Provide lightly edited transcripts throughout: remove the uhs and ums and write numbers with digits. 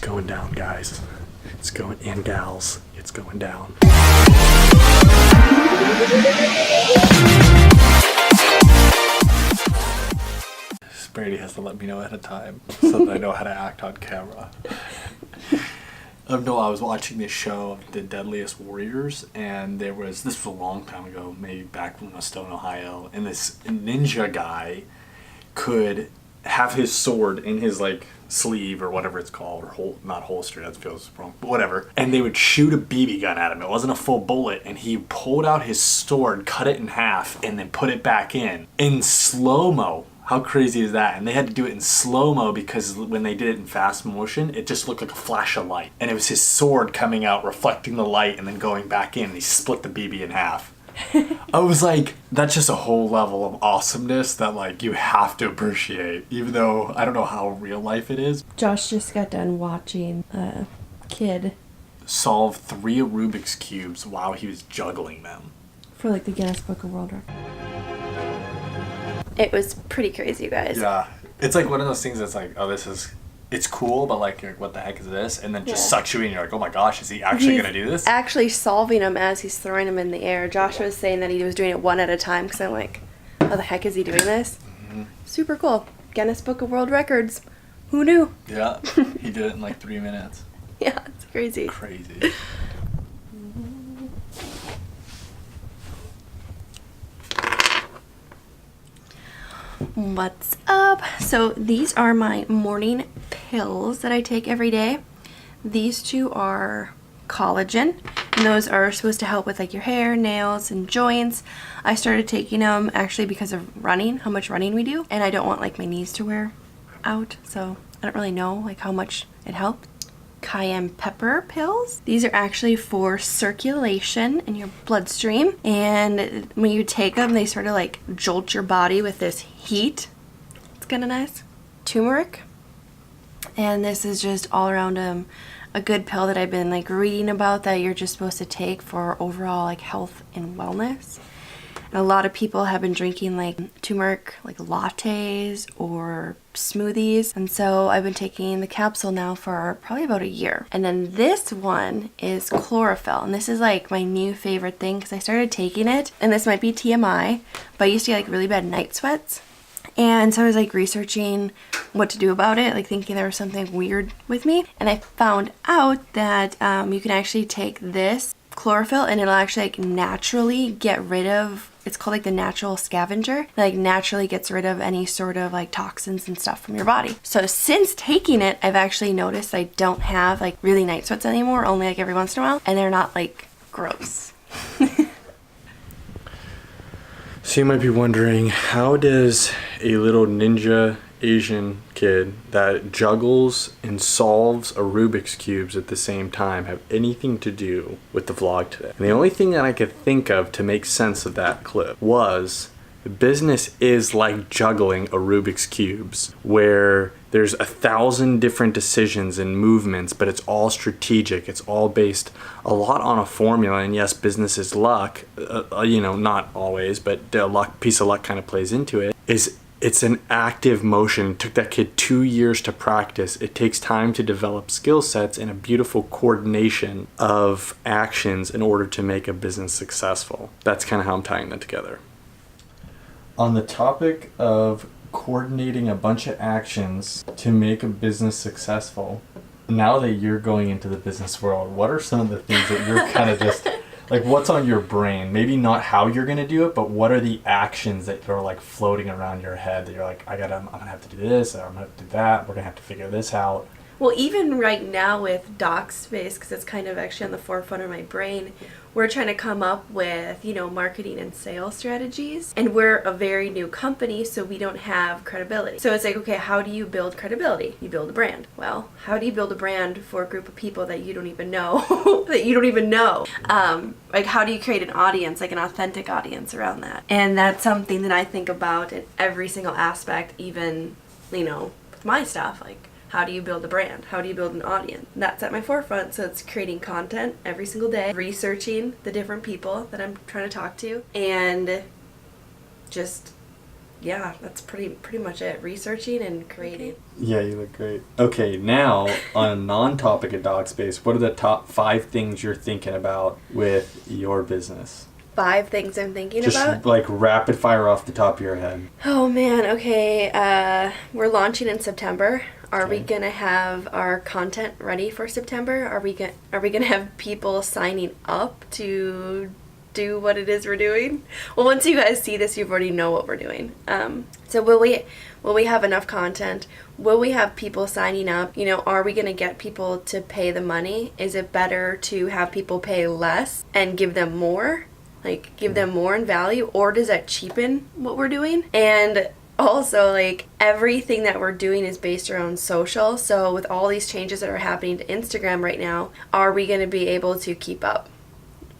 going down, guys. It's going, and gals, it's going down. Brady has to let me know ahead of time so that I know how to act on camera. No, I was watching this show, The Deadliest Warriors, and this was a long time ago, maybe back when I was still in Ohio, and this ninja guy could have his sword in his like sleeve or whatever it's called, or not holster, that feels wrong, but whatever, and they would shoot a BB gun at him. It wasn't a full bullet, and he pulled out his sword, cut it in half, and then put it back in slow-mo. How crazy is that? And they had to do it in slow-mo because when they did it in fast motion, it just looked like a flash of light. And it was his sword coming out, reflecting the light, and then going back in. And he split the BB in half. I was like, that's just a whole level of awesomeness that like you have to appreciate, even though I don't know how real life it is. Josh just got done watching a kid solve 3 Rubik's Cubes while he was juggling them. For like the Guinness Book of World Records. It was pretty crazy, you guys. Yeah. It's like one of those things that's like, oh, it's cool, but like, what the heck is this? And then just sucks you in. You're like, oh my gosh, is he actually going to do this? Actually solving them as he's throwing them in the air. Josh was saying that he was doing it one at a time because I'm like, how the heck is he doing this? Mm-hmm. Super cool. Guinness Book of World Records. Who knew? Yeah. He did it in like 3 minutes. Yeah, it's crazy. Crazy. What's up? So these are my morning pills that I take every day. These 2 are collagen, and those are supposed to help with like your hair, nails, and joints. I started taking them actually because of running, how much running we do, and I don't want like my knees to wear out, so I don't really know like how much it helped. Cayenne pepper pills. These are actually for circulation in your bloodstream, and when you take them they sort of like jolt your body with this heat. It's kind of nice. Turmeric, and this is just all around a good pill that I've been like reading about that you're just supposed to take for overall like health and wellness. And a lot of people have been drinking like turmeric like lattes or smoothies, and so I've been taking the capsule now for probably about a year. And then this one is chlorophyll, and this is like my new favorite thing because I started taking it, and this might be TMI, but I used to get like really bad night sweats, and so I was like researching what to do about it, like thinking there was something weird with me, and I found out that you can actually take this chlorophyll and it'll actually like naturally get rid of, it's called like the natural scavenger, it like naturally gets rid of any sort of like toxins and stuff from your body. So since taking it, I've actually noticed I don't have like really night sweats anymore, only like every once in a while, and they're not like gross. So you might be wondering, how does a little ninja Asian kid that juggles and solves a Rubik's Cubes at the same time have anything to do with the vlog today? And the only thing that I could think of to make sense of that clip was the business is like juggling a Rubik's Cubes, where there's 1,000 different decisions and movements, but it's all strategic. It's all based a lot on a formula. And yes, business is luck, not always, but a piece of luck kind of plays into it. It's an active motion. It took that kid 2 years to practice. It takes time to develop skill sets and a beautiful coordination of actions in order to make a business successful. That's kind of how I'm tying that together. On the topic of coordinating a bunch of actions to make a business successful, now that you're going into the business world, what are some of the things that you're kind of just like, what's on your brain? Maybe not how you're going to do it, but what are the actions that are like floating around your head that you're like, I'm going to have to do this, or I'm going to do that, we're going to have to figure this out. Well, even right now with DocSpace, because it's kind of actually on the forefront of my brain, we're trying to come up with, marketing and sales strategies. And we're a very new company, so we don't have credibility. So it's like, okay, how do you build credibility? You build a brand. Well, how do you build a brand for a group of people that you don't even know, like, how do you create an audience, like an authentic audience around that? And that's something that I think about in every single aspect, even, with my stuff, like, how do you build a brand? How do you build an audience? And that's at my forefront. So it's creating content every single day, researching the different people that I'm trying to talk to, and just yeah, that's pretty much it. Researching and creating. Yeah, you look great. Okay, now on a non-topic of dog space, what are the top 5 things you're thinking about with your business? 5 things I'm thinking Just about. like rapid fire off the top of your head. Oh man, okay. We're launching in September. Are we gonna have our content ready for September? Are we gonna have people signing up to do what it is we're doing? Well, once you guys see this, you already know what we're doing. So will we have enough content? Will we have people signing up? You know, are we gonna get people to pay the money? Is it better to have people pay less and give them more? Like, give them more in value, or does that cheapen what we're doing? And also, like, everything that we're doing is based around social. So with all these changes that are happening to Instagram right now, are we going to be able to keep up?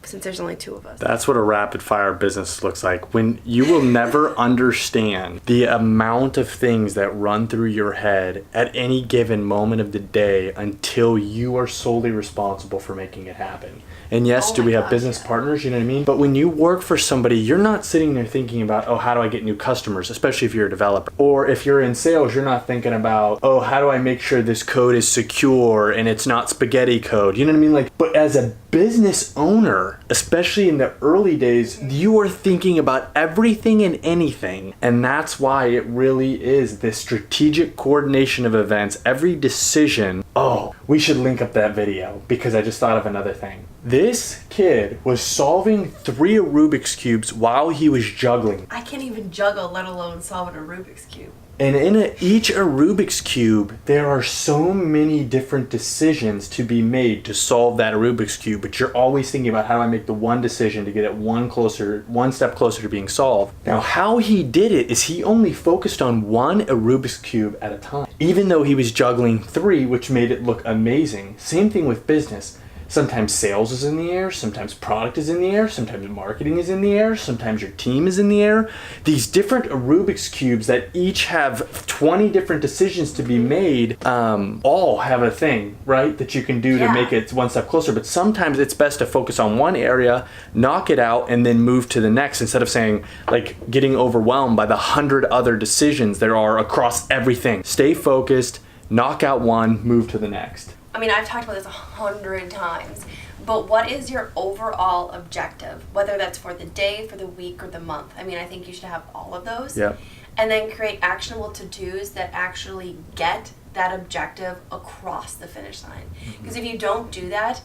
Since there's only 2 of us. That's what a rapid fire business looks like. When you will never understand the amount of things that run through your head at any given moment of the day until you are solely responsible for making it happen. And yes, do we have business partners, you know what I mean? But when you work for somebody, you're not sitting there thinking about, oh, how do I get new customers, especially if you're a developer. Or if you're in sales, you're not thinking about, oh, how do I make sure this code is secure and it's not spaghetti code, you know what I mean? Like, but as a business owner, especially in the early days, you are thinking about everything and anything. And that's why it really is this strategic coordination of events. Every decision. Oh, we should link up that video because I just thought of another thing. This kid was solving 3 Rubik's Cubes while he was juggling. I can't even juggle, let alone solving a Rubik's Cube. And in each Rubik's Cube, there are so many different decisions to be made to solve that Rubik's Cube, but you're always thinking about how do I make the one decision to get it one step closer to being solved. Now, how he did it is he only focused on one Rubik's Cube at a time, even though he was juggling 3, which made it look amazing. Same thing with business. Sometimes sales is in the air, sometimes product is in the air, sometimes marketing is in the air, sometimes your team is in the air. These different Rubik's Cubes that each have 20 different decisions to be made, all have a thing, right, that you can do to make it one step closer. But sometimes it's best to focus on one area, knock it out, and then move to the next instead of saying, like, getting overwhelmed by the 100 other decisions there are across everything. Stay focused, knock out one, move to the next. I mean, I've talked about this 100 times, but what is your overall objective? Whether that's for the day, for the week, or the month. I mean, I think you should have all of those. Yeah. And then create actionable to-dos that actually get that objective across the finish line. Because if you don't do that,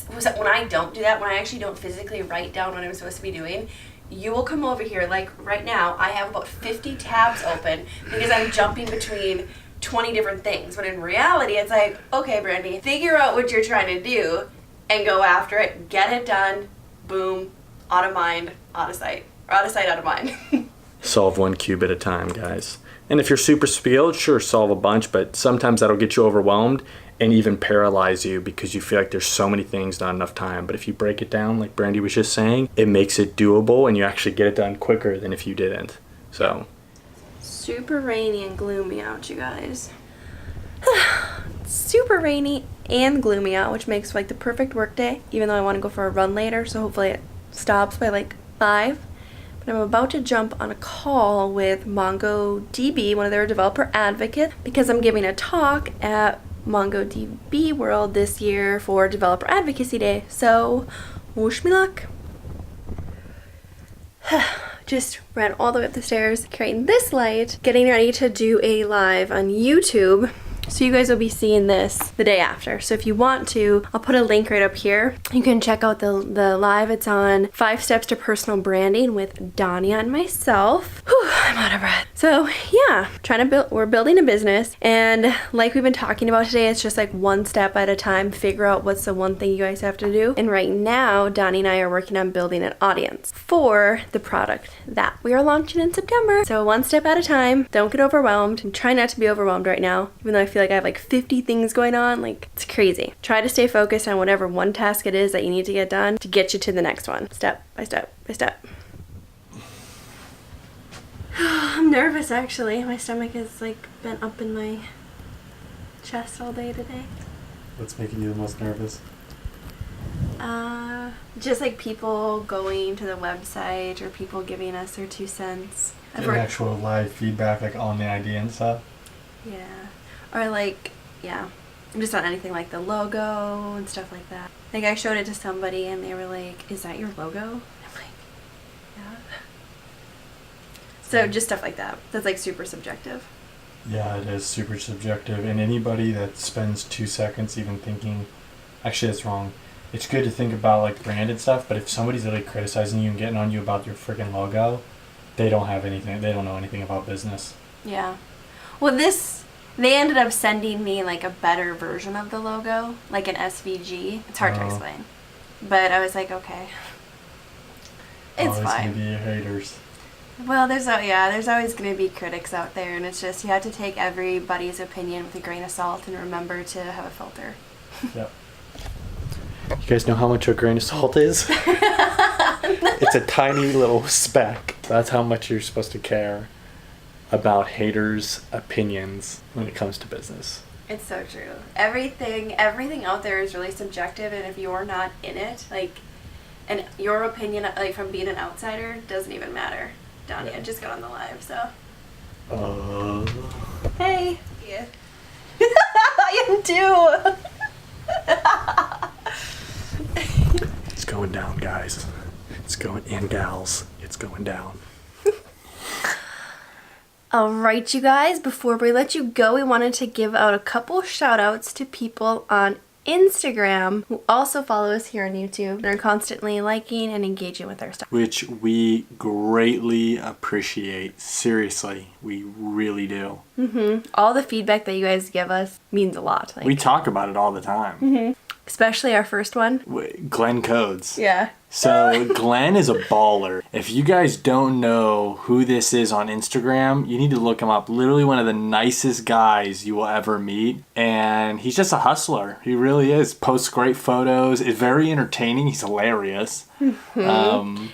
when I don't do that, when I actually don't physically write down what I'm supposed to be doing, you will come over here, like right now, I have about 50 tabs open because I'm jumping between 20 different things, but in reality it's like, okay, Brandy, figure out what you're trying to do and go after it, get it done, boom, out of mind, out of sight, or out of sight, out of mind. Solve 1 cube at a time, guys. And if you're super skilled, sure, solve a bunch, but sometimes that'll get you overwhelmed and even paralyze you because you feel like there's so many things, not enough time. But if you break it down, like Brandy was just saying, it makes it doable and you actually get it done quicker than if you didn't. So Super rainy and gloomy out, you guys. Super rainy and gloomy out, which makes like the perfect work day, even though I want to go for a run later, so hopefully it stops by like 5. But I'm about to jump on a call with MongoDB, one of their developer advocates, because I'm giving a talk at MongoDB World this year for Developer Advocacy Day. So, wish me luck. Just ran all the way up the stairs, creating this light, getting ready to do a live on YouTube. So you guys will be seeing this the day after. So if you want to, I'll put a link right up here. You can check out the live. It's on 5 Steps to Personal Branding with Donnie and myself. Whew, I'm out of breath. So yeah, we're building a business, and like we've been talking about today, it's just like one step at a time. Figure out what's the one thing you guys have to do. And right now, Donnie and I are working on building an audience for the product that we are launching in September. So one step at a time. Don't get overwhelmed. And try not to be overwhelmed right now, even though I feel like I have like 50 things going on. Like, it's crazy. Try to stay focused on whatever one task it is that you need to get done to get you to the next one, step by step by step. I'm nervous, actually. My stomach has like been up in my chest all day today. what's making you the most nervous? Just like people going to the website or people giving us their 2 cents. Get actual live feedback, like on the idea and stuff. Yeah. Or like, yeah. Just on anything like the logo and stuff like that. Like I showed it to somebody and they were like, "Is that your logo?" I'm like, "Yeah." So just stuff like that. That's like super subjective. Yeah, it is super subjective. And anybody that spends 2 seconds even thinking, actually that's wrong. It's good to think about like branded stuff, but if somebody's really criticizing you and getting on you about your freaking logo, they don't have anything. They don't know anything about business. Yeah. Well, they ended up sending me like a better version of the logo, like an SVG. It's hard to explain. But I was like, okay. It's always fine. Gonna be haters. Well, there's always going to be critics out there, and it's just you have to take everybody's opinion with a grain of salt and remember to have a filter. Yep. You guys know how much a grain of salt is? It's a tiny little speck. That's how much you're supposed to care about haters' opinions when it comes to business. It's so true. Everything out there is really subjective, and if you're not in it, like, and your opinion, like from being an outsider, doesn't even matter. Danya just got on the live, so. Hey. Yeah. I am too. It's going down, guys. And gals. It's going down. Alright, you guys, before we let you go, we wanted to give out a couple shout outs to people on Instagram who also follow us here on YouTube and are constantly liking and engaging with our stuff. Which we greatly appreciate. Seriously, we really do. All the feedback that you guys give us means a lot. Like, We talk about it all the time. especially our first one. Glenn Codes. Yeah. So Glenn is a baller. If you guys don't know who this is on Instagram, you need to look him up. Literally one of the nicest guys you will ever meet. And he's just a hustler. He really is. Posts great photos. Is very entertaining. He's hilarious.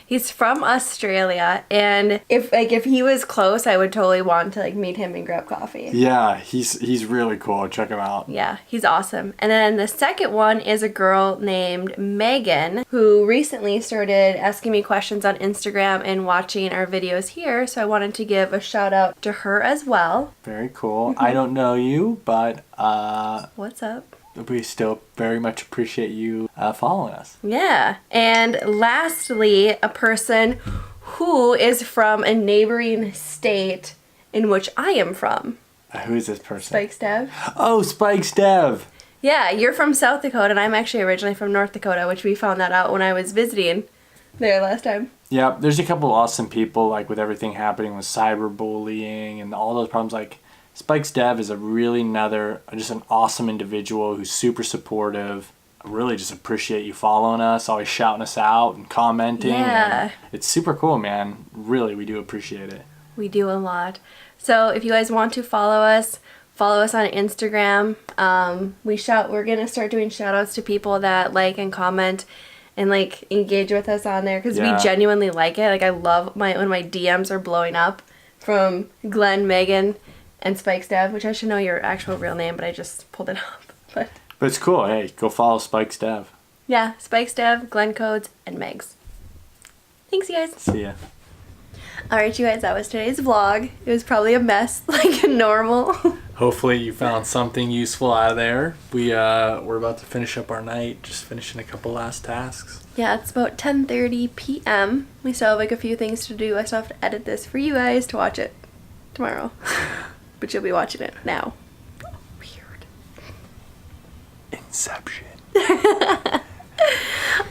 He's from Australia, and if he was close, I would totally want to like meet him and grab coffee. Yeah, he's really cool. Check him out. Yeah, he's awesome. And then the second one is a girl named Megan who recently started asking me questions on Instagram and watching our videos here, so I wanted to give a shout out to her as well. Very cool. I don't know you, but What's up? we still very much appreciate you following us. Yeah. And lastly, a person who is from a neighboring state in which I am from. Who is this person? Spike Dev. Oh, Spike's Dev. Yeah, you're from South Dakota, and I'm actually originally from North Dakota, which we found that out when I was visiting there last time. Yeah, there's a couple awesome people, like with everything happening with cyberbullying and all those problems. Like Spike's Dev is just an awesome individual who's super supportive. I really just appreciate you following us, always shouting us out and commenting. Yeah. And it's super cool, man. Really, we do appreciate it. We do a lot. So if you guys want to follow us on Instagram. We're gonna start doing shout outs to people that like and comment and like engage with us on there because we genuinely like it. Like I love when my DMs are blowing up from Glenn, Megan, and Spike's Dev, which I should know your actual real name, but I just pulled it up. But it's cool. Hey, go follow Spike's Dev. Yeah, Spike's Dev, Glenn Codes, and Megs. Thanks, you guys. See ya. Alright, you guys, that was today's vlog. It was probably a mess, like normal. Hopefully you found something useful out of there. We're about to finish up our night, just finishing a couple last tasks. Yeah, it's about 10:30 p.m. We still have like a few things to do. I still have to edit this for you guys to watch it tomorrow. But you'll be watching it now. Weird. Inception.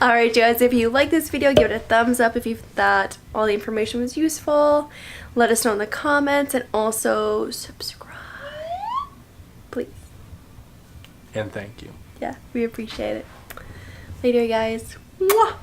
Alright, you guys, if you like this video, give it a thumbs up if you thought all the information was useful. Let us know in the comments and also subscribe. Please. And thank you. Yeah, we appreciate it. Later, guys. Mwah!